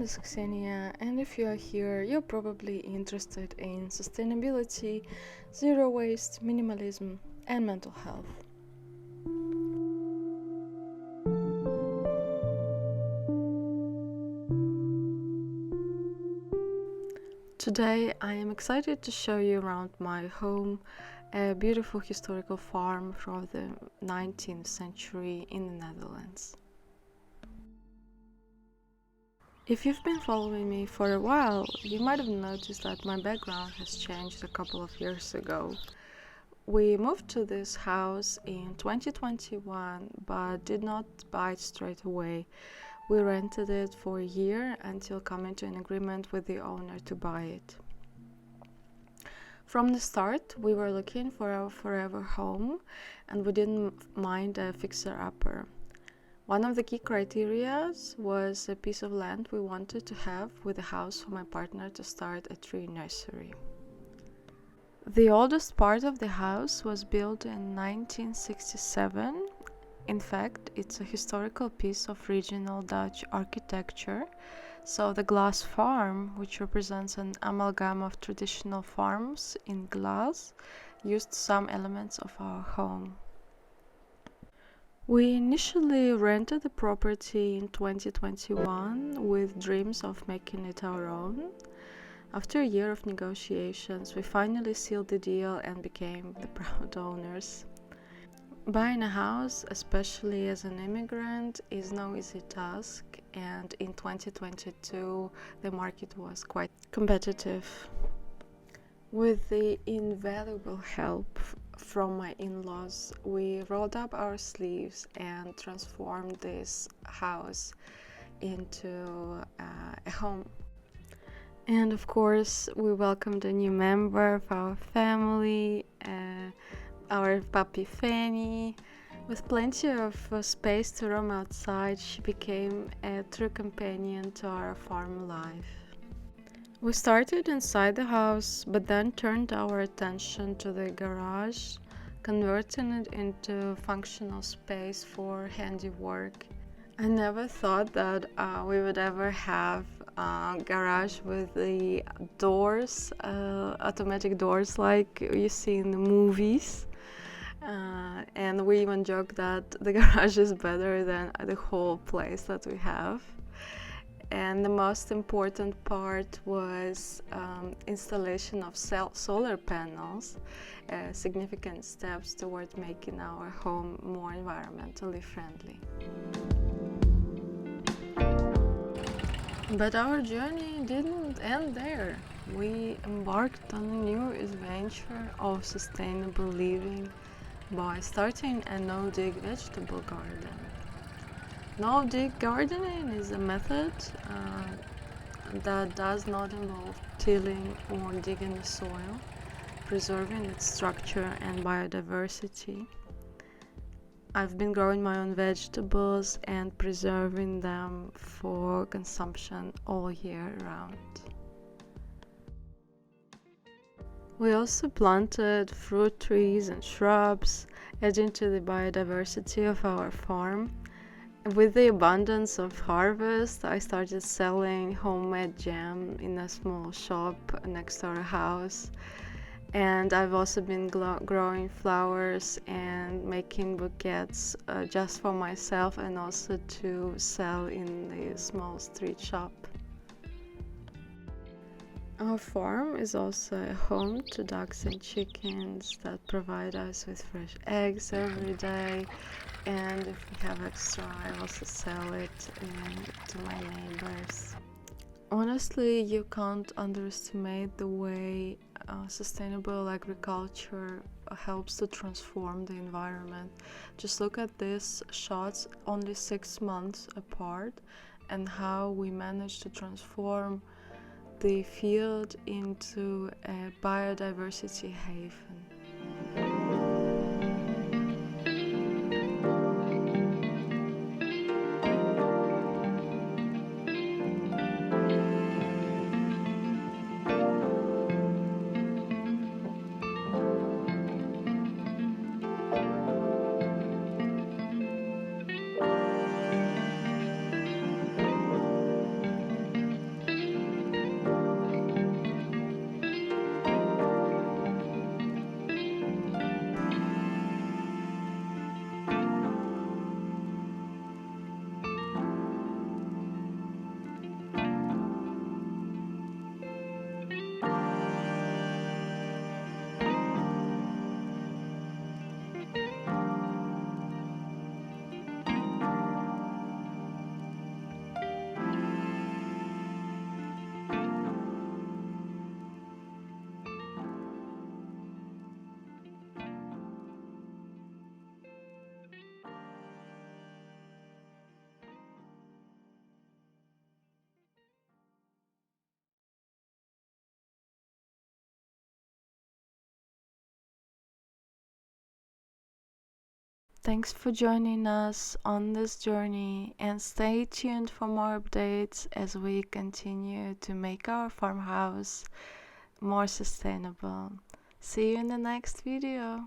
is Xenia, and if you are here, you're probably interested in sustainability, zero waste, minimalism, and mental health. Today, I am excited to show you around my home, a beautiful historical farm from the 19th century in the Netherlands. If you've been following me for a while, you might have noticed that my background has changed a couple of years ago. We moved to this house in 2021, but did not buy it straight away. We rented it for a year until coming to an agreement with the owner to buy it. From the start, we were looking for our forever home, and we didn't mind a fixer-upper. One of the key criteria was a piece of land we wanted to have with a house for my partner to start a tree nursery. The oldest part of the house was built in 1967. In fact, it's a historical piece of regional Dutch architecture. So the glass farm, which represents an amalgam of traditional farms in glass, used some elements of our home. We initially rented the property in 2021 with dreams of making it our own. After a year of negotiations, we finally sealed the deal and became the proud owners. Buying a house, especially as an immigrant, is no easy task, and in 2022 the market was quite competitive. With the invaluable help from my in-laws, we rolled up our sleeves and transformed this house into a home. And of course, we welcomed a new member of our family, our puppy Fanny. With plenty of space to roam outside, she became a true companion to our farm life. We started inside the house, but then turned our attention to the garage, converting it into functional space for handiwork. I never thought that we would ever have a garage with the doors, automatic doors like you see in the movies. And we even joke that the garage is better than the whole place that we have. And the most important part was installation of solar panels, significant steps toward making our home more environmentally friendly. But our journey didn't end there. We embarked on a new adventure of sustainable living by starting a no-dig vegetable garden. No-dig gardening is a method that does not involve tilling or digging the soil, preserving its structure and biodiversity. I've been growing my own vegetables and preserving them for consumption all year round. We also planted fruit trees and shrubs, adding to the biodiversity of our farm. With the abundance of harvest, I started selling homemade jam in a small shop next to our house. And I've also been growing flowers and making bouquets just for myself and also to sell in the small street shop. Our farm is also a home to ducks and chickens that provide us with fresh eggs every day. And if we have extra, I also sell it to my neighbors. Honestly, you can't underestimate the way sustainable agriculture helps to transform the environment. Just look at these shots only 6 months apart and how we managed to transform the field into a biodiversity haven. Thanks for joining us on this journey, and stay tuned for more updates as we continue to make our farmhouse more sustainable. See you in the next video.